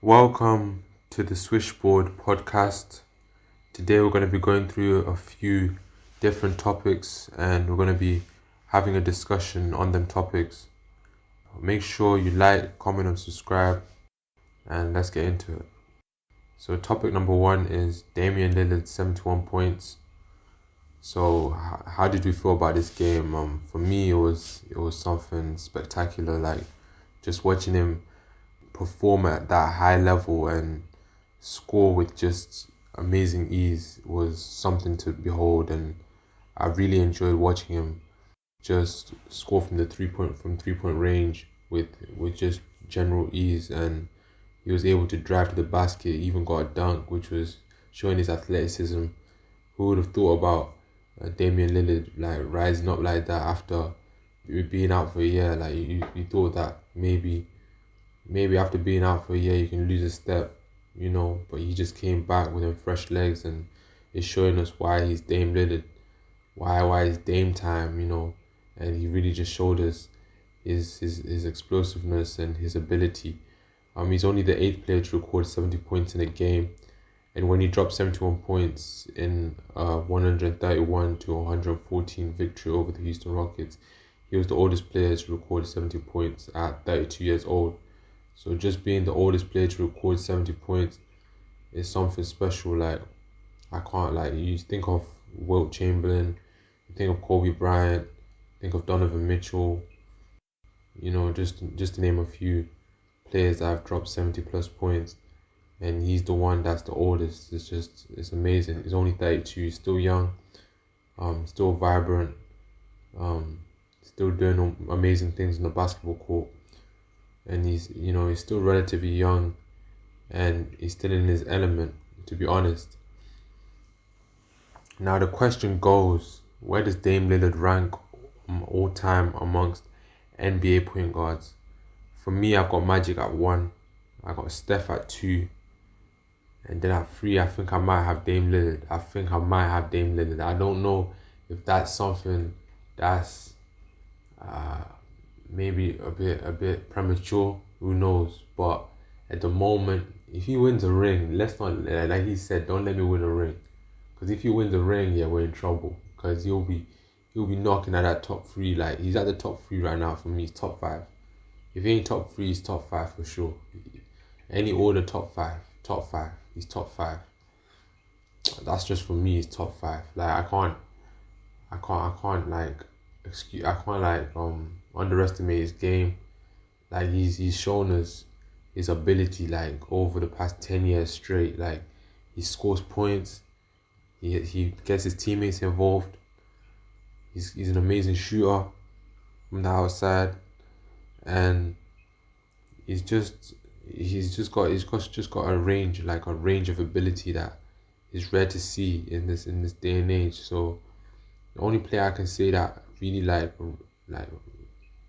Welcome to the Swish Board Podcast. Today we're going to be going through a few different topics and we're going to be having a discussion on them topics. Make sure you like, comment and subscribe and let's get into it. So topic number 1 is Damian Lillard 71 points. So how did we feel about this game? For me it was something spectacular, like just watching him perform at that high level and score with just amazing ease was something to behold, and I really enjoyed watching him just score from the three point range with just general ease, and he was able to drive to the basket, even got a dunk, which was showing his athleticism. Who would have thought about Damian Lillard like rising up like that after being out for a year? Like you thought that maybe after being out for a year you can lose a step, but he just came back with fresh legs, and it's showing us why he's Dame Lillard, why it's Dame time, and he really just showed us his explosiveness and his ability. He's only the 8th player to record 70 points in a game, and when he dropped 71 points in 131 to 114 victory over the Houston Rockets, he was the oldest player to record 70 points at 32 years old. So just being the oldest player to record 70 points is something special. Like, I can't, you think of Wilt Chamberlain, you think of Kobe Bryant, think of Donovan Mitchell, just to name a few players that have dropped 70 plus points, and he's the one that's the oldest. It's amazing. He's only 32, he's still young, still vibrant, still doing amazing things in the basketball court. And he's still relatively young, and he's still in his element, to be honest. Now the question goes, where does Dame Lillard rank all time amongst NBA point guards? For me, I've got Magic at 1, I got Steph at 2, and then at 3, I think I might have Dame Lillard. I don't know if that's something that's maybe a bit premature, who knows, but at the moment, if he wins a ring, let's not, like he said, don't let me win a ring, because if he wins a ring, yeah, we're in trouble, because he'll be knocking at that top 3. Like, he's at the top 3 right now. For me, he's top 5. If he ain't top 3, he's top 5 for sure. Any order, top 5, he's top 5. That's just for me, he's top 5. Like, I can't underestimate his game. Like, he's shown us his ability, like, over the past 10 years straight. Like, he scores points, he gets his teammates involved, he's an amazing shooter from the outside, and he's just got a range of ability that is rare to see in this day and age. So the only player I can say that really like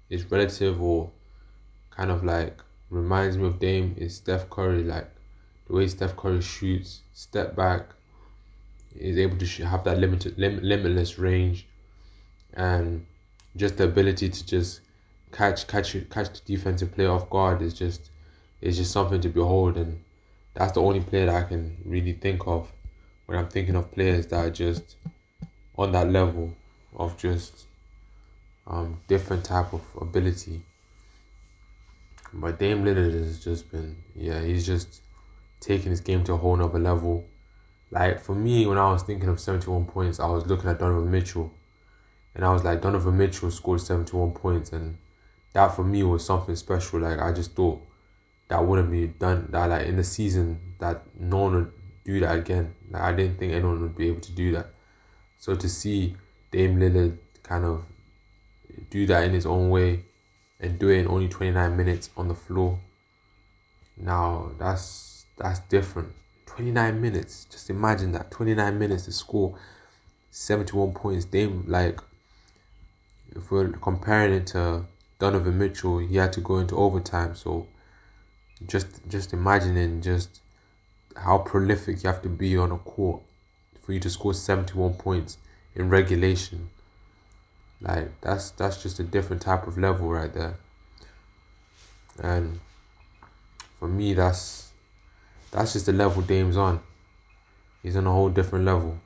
is relative or kind of like reminds me of Dame is Steph Curry. Like, the way Steph Curry shoots, step back, is able to have that limitless range, and just the ability to just catch the defensive player off guard is just something to behold. And that's the only player that I can really think of when I'm thinking of players that are just on that level of just different type of ability. But Dame Lillard has just been, he's just taking his game to a whole nother level. Like, for me, when I was thinking of 71 points, I was looking at Donovan Mitchell, and I was like, Donovan Mitchell scored 71 points, and that for me was something special. Like, I just thought that wouldn't be done, that like in the season, that no one would do that again. Like, I didn't think anyone would be able to do that. So to see Dame Lillard kind of do that in his own way and do it in only 29 minutes on the floor, now that's different. 29 minutes, just imagine that, 29 minutes to score 71 points. Dame, like, if we're comparing it to Donovan Mitchell, he had to go into overtime. So just imagining just how prolific you have to be on a court for you to score 71 points in regulation. Like, that's just a different type of level right there. And for me, that's that's just the level Dame's on. He's on a whole different level.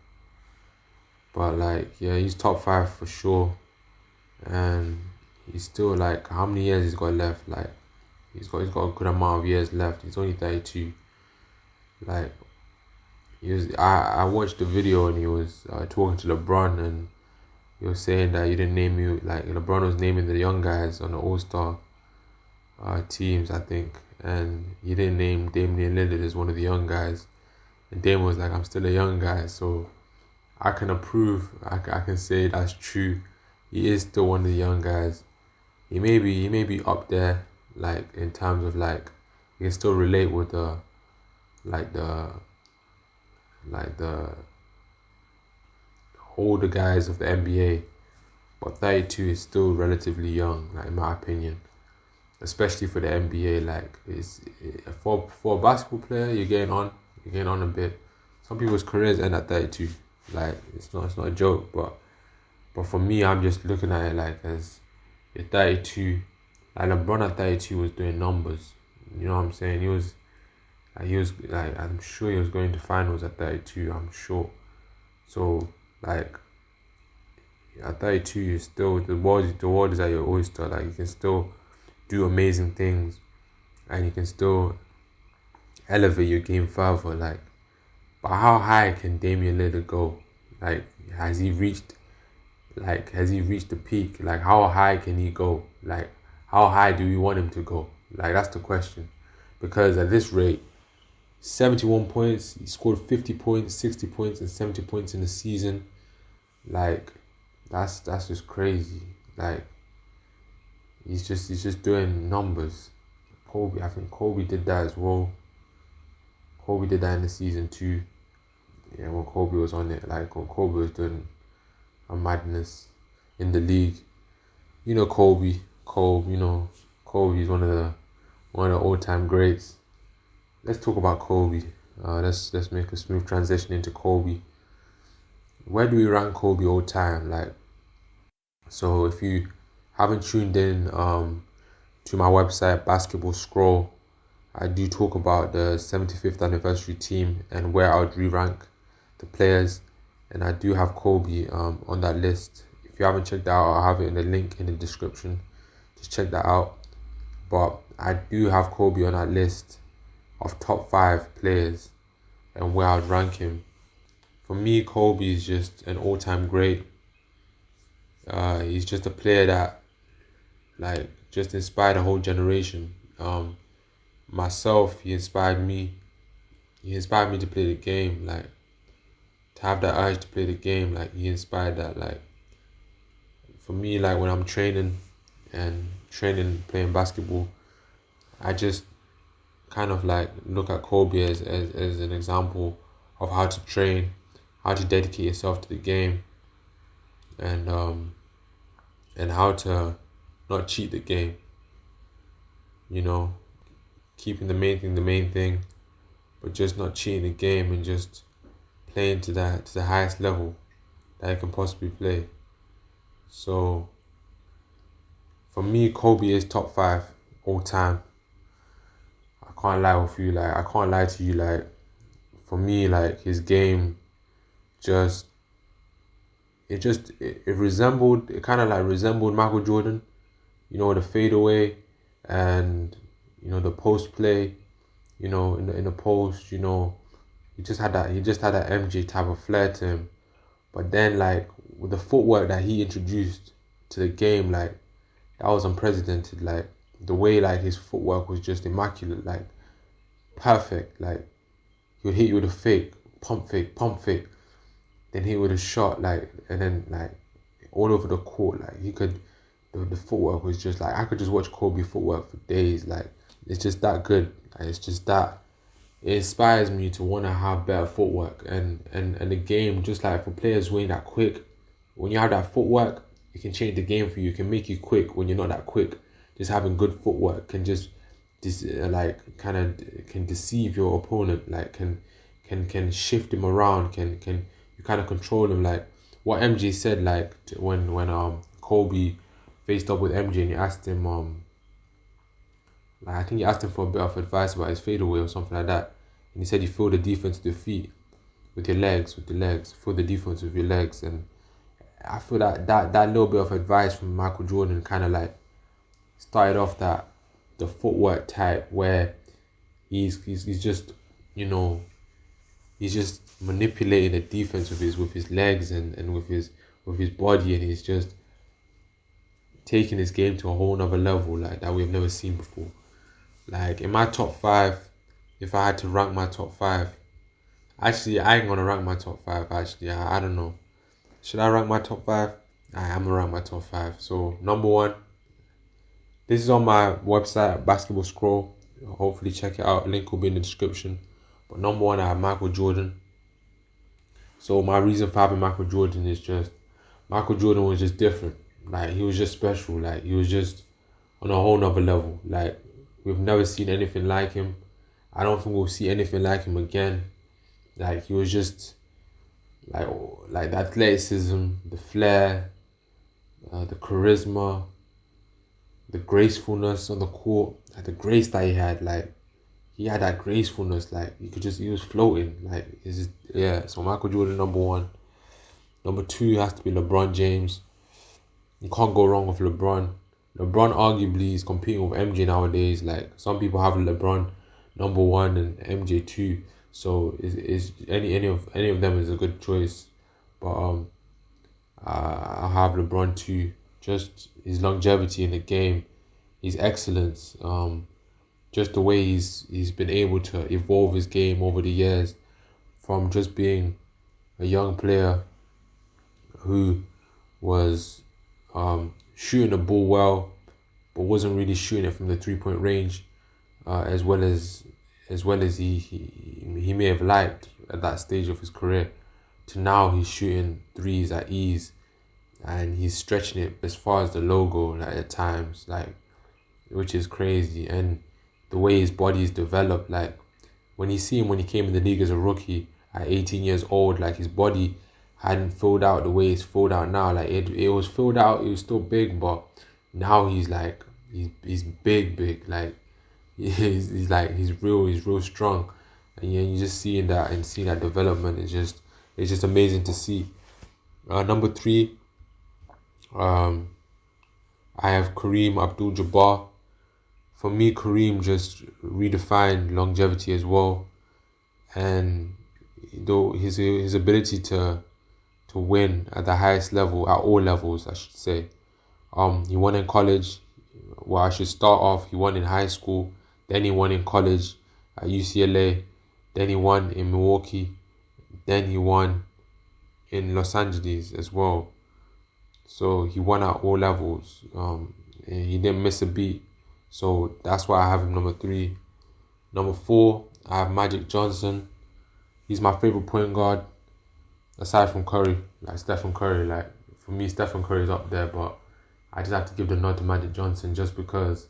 But like, yeah, he's top 5 for sure. And he's still like, how many years he's got left? Like, he's got a good amount of years left. He's only 32. Like, I watched the video and he was talking to LeBron, and he was saying that you didn't name you, like LeBron was naming the young guys on the All-Star teams, I think, and he didn't name Damian Lillard as one of the young guys, and Dame was like, I'm still a young guy, so I can approve, I can say that's true. He is still one of the young guys. He may be up there, like in terms of like, he can still relate with the older guys of the NBA, but 32 is still relatively young, like in my opinion, especially for the NBA. Like, for a basketball player, you're getting on a bit. Some people's careers end at 32. Like, it's not a joke, but for me, I'm just looking at it like, as you're 32. Like, LeBron at 32 was doing numbers. You know what I'm saying? He was like, I'm sure he was going to finals at 32. I'm sure. So like, at 32, you're still, the world is at your oyster. Like, you can still do amazing things, and you can still elevate your game further. Like, but how high can Damian Lillard go? Like, has he reached the peak? Like, how high can he go? Like, how high do we want him to go? Like, that's the question. Because at this rate, 71 points, he scored 50 points, 60 points, and 70 points in the season. Like, that's just crazy. Like, he's just doing numbers. I think Kobe did that as well. Kobe did that in the season too. Yeah, when Kobe was on it, like when Kobe was doing a madness in the league. You know Kobe, Kobe's one of the all-time greats. Let's talk about Kobe. Let's make a smooth transition into Kobe. Where do we rank Kobe all time? Like, so if you haven't tuned in to my website, Basketball Scroll, I do talk about the 75th anniversary team and where I would re-rank the players, and I do have Kobe on that list. If you haven't checked that out, I'll have it in the link in the description. Just check that out. But I do have Kobe on that list of top 5 players and where I'd rank him. For me, Kobe is just an all-time great. He's just a player that, like, just inspired a whole generation. Myself, he inspired me. He inspired me to play the game, like, to have that urge to play the game. Like, he inspired that. Like, for me, like, when I'm training, playing basketball, I just kind of like look at Kobe as an example of how to train, how to dedicate yourself to the game, and how to not cheat the game. You know, keeping the main thing, but just not cheating the game and just playing to the highest level that you can possibly play. So for me, Kobe is top 5 all time. I can't lie to you. Like, for me, like, his game it kind of resembled Michael Jordan. You know, the fadeaway and, you know, the post play, you know, in the post, you know, he just had that MJ type of flair to him. But then, like, with the footwork that he introduced to the game, like, that was unprecedented. Like, the way, like, his footwork was just immaculate, like, perfect. Like, he would hit you with a fake, pump fake, then hit you with a shot, like, and then, like, all over the court. Like, the footwork was just, like, I could just watch Kobe footwork for days. Like, it's just that good. Like, it's just that, it inspires me to want to have better footwork. And the game, just like for players who ain't that quick, when you have that footwork, it can change the game for you. It can make you quick when you're not that quick. Just having good footwork can just can deceive your opponent. Like, can shift him around. Can you kind of control him? Like what MJ said. Like when Kobe faced up with MJ and he asked him I think he asked him for a bit of advice about his fadeaway or something like that. And he said you feel the defense with your feet, with your legs, feel the defense with your legs. And I feel that little bit of advice from Michael Jordan kind of like started off the footwork type where he's just, he's just manipulating the defense with his legs and with his body, and he's just taking his game to a whole nother level like that we've never seen before. Like in my top 5, if I had to rank my top 5, actually I ain't gonna rank my top 5. Actually, I don't know. Should I rank my top 5? I'm gonna rank my top 5. So number 1, this is on my website, Basketball Scroll. Hopefully check it out. Link will be in the description. But number 1, I have Michael Jordan. So my reason for having Michael Jordan is just Michael Jordan was just different. Like he was just special. Like he was just on a whole nother level. Like we've never seen anything like him. I don't think we'll see anything like him again. Like he was just like the athleticism, the flair, the charisma, the gracefulness on the court, like the grace that he had. Like he had that gracefulness. Like he was floating. Like it's just, yeah. So Michael Jordan number 1. Number 2 has to be LeBron James. You can't go wrong with LeBron. LeBron arguably is competing with MJ nowadays. Like some people have LeBron number 1 and MJ 2. So is any of them is a good choice. But I have LeBron 2. Just his longevity in the game, his excellence, just the way he's been able to evolve his game over the years, from just being a young player who was shooting the ball well, but wasn't really shooting it from the 3-point range, as well as he may have liked at that stage of his career, to now he's shooting threes at ease, and he's stretching it as far as the logo, like at times, like, which is crazy. And the way his body is developed, like when you see him when he came in the league as a rookie at 18 years old, like his body hadn't filled out the way it's filled out now. Like it was filled out, it was still big, but now he's like he's big. Like he's real strong, and you just seeing that development is just amazing to see. Number 3, I have Kareem Abdul-Jabbar. For me, Kareem just redefined longevity as well, and though his ability to win at the highest level, at all levels, I should say. He won in college. Well, I should start off. He won in high school. Then he won in college at UCLA. Then he won in Milwaukee. Then he won in Los Angeles as well. So he won at all levels. And he didn't miss a beat. So that's why I have him number 3. Number 4, I have Magic Johnson. He's my favorite point guard, aside from Curry, like Stephen Curry. Like for me, Stephen Curry is up there, but I just have to give the nod to Magic Johnson just because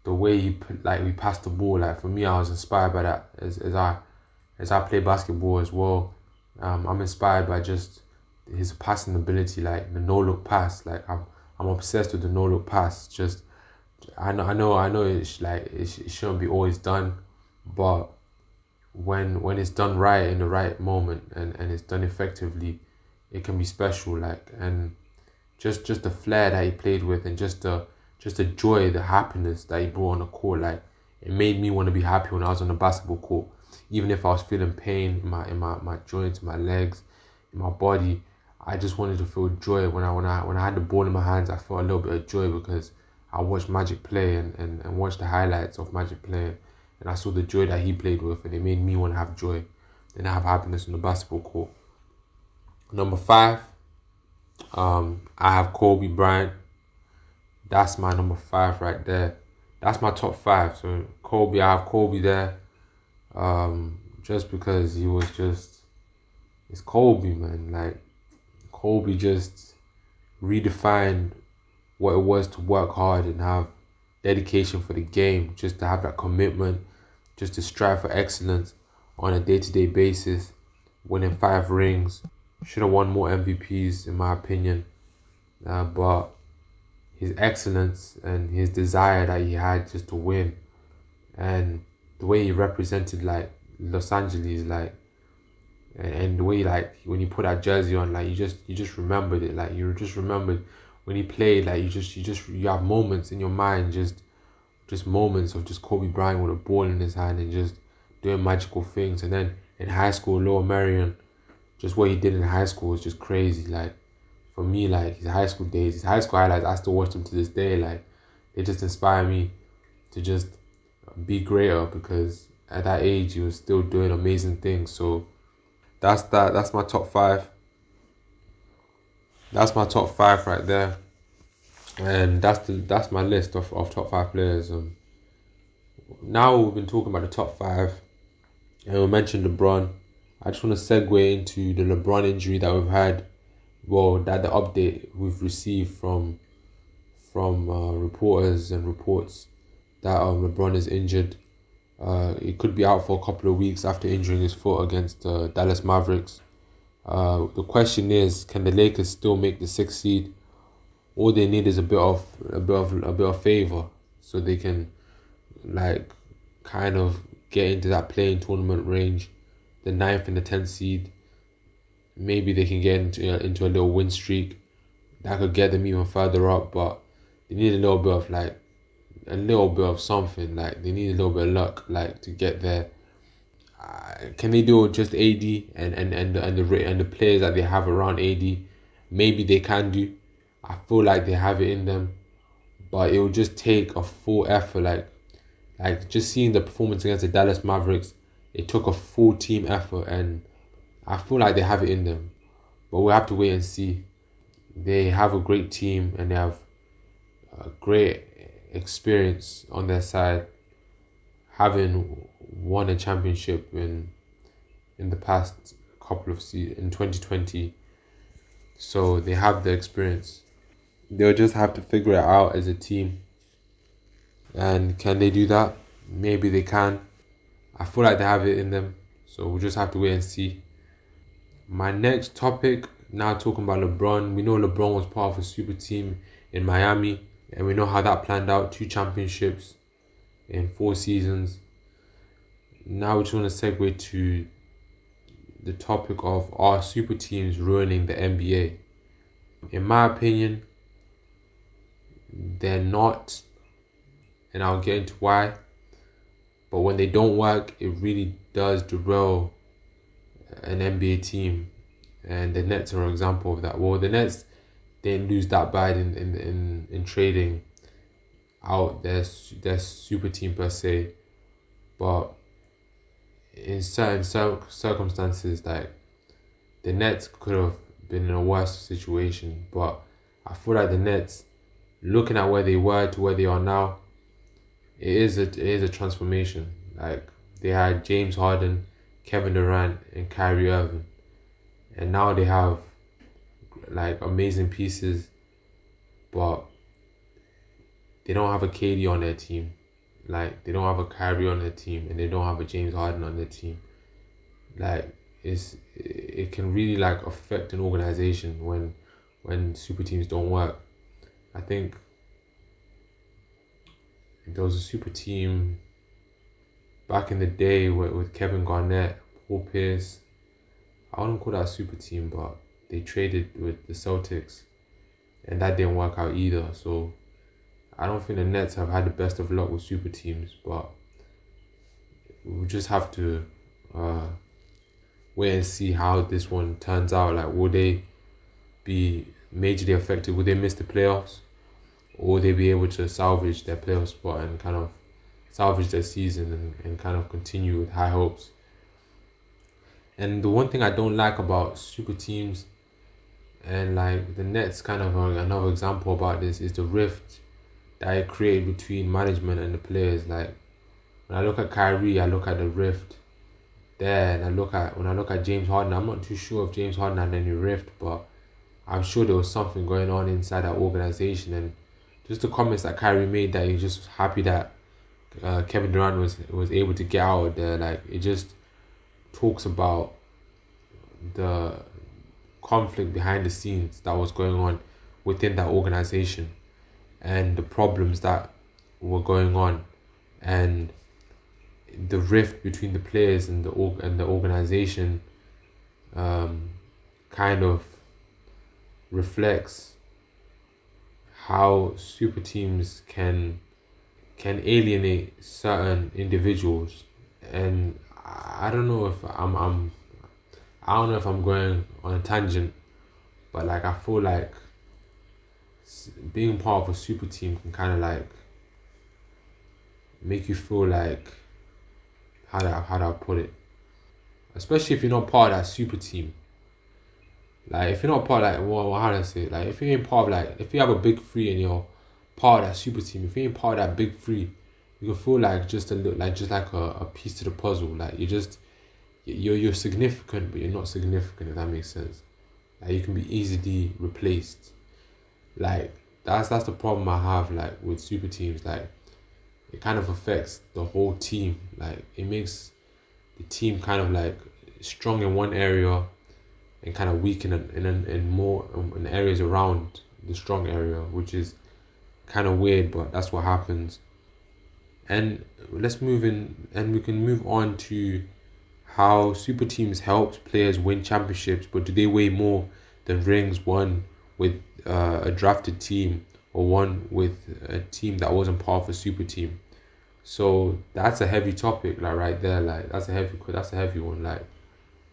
the way we passed the ball. Like for me, I was inspired by that as I play basketball as well. I'm inspired by just his passing ability, like the no look pass. Like I'm obsessed with the no look pass. Just I know it's like it shouldn't be always done, but when it's done right in the right moment and it's done effectively, it can be special. Like, and just the flair that he played with, and just the joy, the happiness that he brought on the court. Like it made me want to be happy when I was on the basketball court, even if I was feeling pain in my joints, my legs, in my body. I just wanted to feel joy when I had the ball in my hands. I felt a little bit of joy because I watched Magic play and watched the highlights of Magic playing, and I saw the joy that he played with, and it made me want to have joy and have happiness on the basketball court. Number 5, I have Kobe Bryant. That's my number 5 right there. That's my top 5. So Kobe, I have Kobe there, just because he was it's Kobe, man. Like Kobe just redefined what it was to work hard and have dedication for the game, just to have that commitment, just to strive for excellence on a day-to-day basis, winning 5 rings. Should have won more MVPs in my opinion, but his excellence and his desire that he had just to win, and the way he represented like Los Angeles, like, and the way, like, when you put that jersey on, like, you just remembered it, like, you just remembered when he played, like, you have moments in your mind, just moments of just Kobe Bryant with a ball in his hand and just doing magical things. And then in high school, Lower Merion, just what he did in high school was just crazy. Like, for me, like, his high school days, his high school highlights, I still watch them to this day. Like, they just inspire me to just be greater, because at that age, he was still doing amazing things. So that's that. That's my top 5. That's my top 5 right there. And that's my list of top 5 players. Now we've been talking about the top 5, and we mentioned LeBron. I just want to segue into the LeBron injury that we've had. Well, that the update we've received from reporters and reports that LeBron is injured. He could be out for a couple of weeks after injuring his foot against Dallas Mavericks. The question is, can the Lakers still make the 6th seed? All they need is a bit of favor, so they can, like, kind of get into that playing tournament range, the 9th and the 10th seed. Maybe they can get into a little win streak that could get them even further up, but they need a little bit of something. Like, they need a little bit of luck, like, to get there. Can they do it just AD and the players that they have around AD? Maybe they can do. I feel like they have it in them, but it will just take a full effort. Like just seeing the performance against the Dallas Mavericks, it took a full team effort, and I feel like they have it in them. But we'll have to wait and see. They have a great team, and they have a great experience on their side, having won a championship in the past couple of seasons, in 2020. So they have the experience. They'll just have to figure it out as a team. And can they do that? Maybe they can. I feel like they have it in them. So we'll just have to wait and see. My next topic, now talking about LeBron. We know LeBron was part of a super team in Miami, and we know how that planned out. 2 championships in 4 seasons. Now we just want to segue to the topic of, are super teams ruining the NBA? In my opinion, they're not, and I'll get into why. But when they don't work, it really does derail an NBA team, and the Nets are an example of that. Well, the Nets didn't lose that bad in trading out their super team per se, but in certain circumstances, like, the Nets could have been in a worse situation. But I feel like the Nets, looking at where they were to where they are now, it is a transformation. Like, they had James Harden, Kevin Durant, and Kyrie Irving, and now they have, like, amazing pieces, but they don't have a KD on their team. Like, they don't have a Kyrie on their team, and they don't have a James Harden on their team. Like, it can really, like, affect an organization when super teams don't work. I think there was a super team back in the day with Kevin Garnett, Paul Pierce. I wouldn't call that a super team, but they traded with the Celtics, and that didn't work out either. So I don't think the Nets have had the best of luck with super teams, but we'll just have to wait and see how this one turns out. Like, will they be majorly affected? Will they miss the playoffs? Or will they be able to salvage their playoff spot and kind of salvage their season and kind of continue with high hopes? And the one thing I don't like about super teams, and, like, the Nets kind of are another example about this, is the rift that it created between management and the players. Like, when I look at Kyrie, I look at the rift there, and when I look at James Harden, I'm not too sure if James Harden had any rift, but I'm sure there was something going on inside that organization. And just the comments that Kyrie made, that he's just happy that Kevin Durant was able to get out of there. Like, it just talks about the conflict behind the scenes that was going on within that organization, and the problems that were going on. And the rift between the players and the organization kind of reflects how super teams can alienate certain individuals. And I don't know if I don't know if I'm going on a tangent, but like I feel like being part of a super team can kind of like make you feel like, how do I put it? Especially if you're not part of that super team. Like if you're not part of like, well, how do I say it? Like if you ain't part of like, if you have a big three and you're part of that super team, if you ain't part of that big three, you can feel like just a little, like just like a piece to the puzzle. Like you're significant, but you're not significant. If that makes sense. Like you can be easily replaced. Like that's the problem I have like with super teams. Like it kind of affects the whole team. Like it makes the team kind of like strong in one area and kind of weak in more in areas around the strong area, which is kind of weird, but that's what happens. And let's move in, and we can move on to how super teams helped players win championships, but do they weigh more than rings won with a drafted team or one with a team that wasn't part of a super team? So that's a heavy topic, like right there. Like that's a heavy one. Like,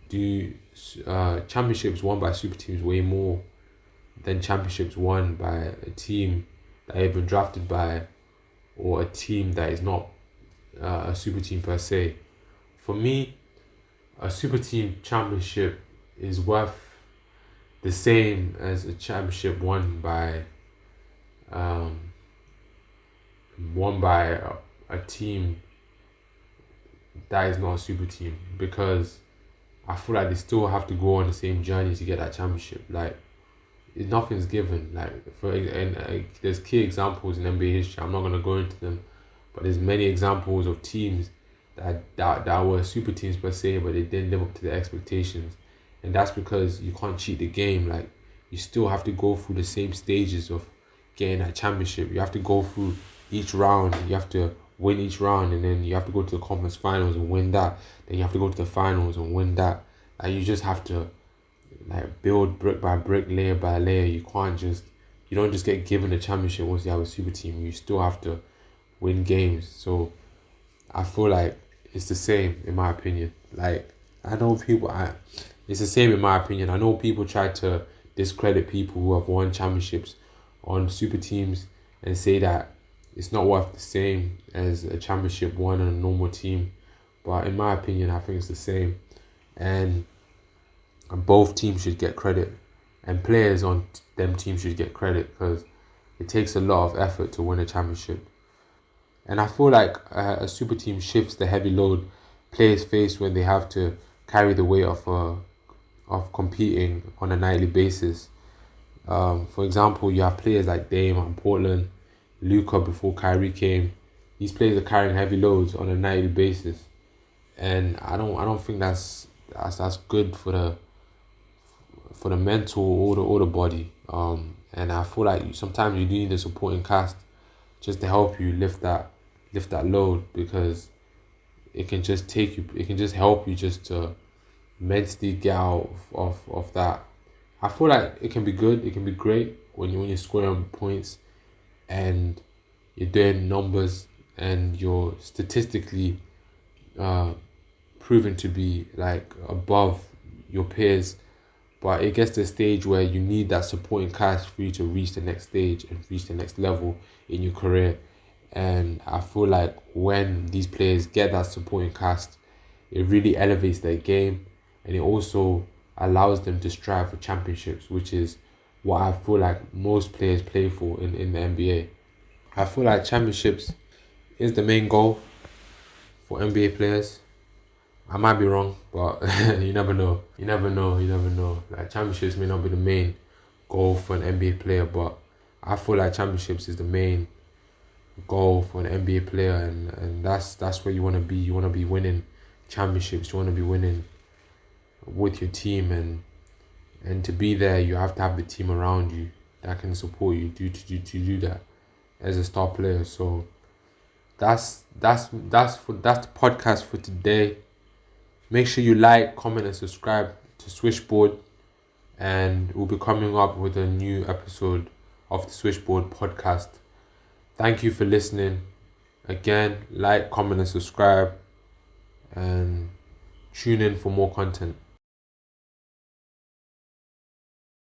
do championships won by super teams weigh more than championships won by a team that you've been drafted by, or a team that is not a super team per se? For me, a super team championship is worth the same as a championship won by a team that is not a super team, because I feel like they still have to go on the same journey to get that championship. Like nothing's given. Like there's key examples in NBA history. I'm not gonna go into them, but there's many examples of teams that were super teams per se, but they didn't live up to their expectations, and that's because you can't cheat the game. Like you still have to go through the same stages of getting that championship. You have to go through each round. You have to win each round, and then you have to go to the conference finals and win that. Then you have to go to the finals and win that. Like you just have to like build brick by brick, layer by layer. You don't just get given a championship once you have a super team. You still have to win games. So I feel like it's the same in my opinion. Like it's the same in my opinion. I know people try to discredit people who have won championships on super teams and say that it's not worth the same as a championship won on a normal team. But in my opinion, I think it's the same. And both teams should get credit. And players on them teams should get credit, because it takes a lot of effort to win a championship. And I feel like a super team shifts the heavy load players face when they have to carry the weight of competing on a nightly basis. For example, you have players like Dame on Portland, Luka before Kyrie came. These players are carrying heavy loads on a nightly basis, and I don't think that's good for the mental or the body. And I feel like sometimes you do need a supporting cast just to help you lift that load, because it can just help you just to mentally get out of that. I feel like it can be good, it can be great when you're scoring points and you're doing numbers and you're statistically proven to be like above your peers. But it gets to a stage where you need that supporting cast for you to reach the next stage and reach the next level in your career. And I feel like when these players get that supporting cast, it really elevates their game, and it also allows them to strive for championships, which is what I feel like most players play for in the NBA. I feel like championships is the main goal for NBA players. I might be wrong, but you never know. You never know. Like championships may not be the main goal for an NBA player, but I feel like championships is the main goal for an NBA player, and that's where you want to be. You want to be winning championships. You want to be winning with your team, and to be there, you have to have the team around you that can support you to do that as a star player. So that's the podcast for today. Make sure you like, comment, and subscribe to Swish Board, and we'll be coming up with a new episode of the Swish Board Podcast. Thank you for listening. Again, like, comment, and subscribe, and tune in for more content.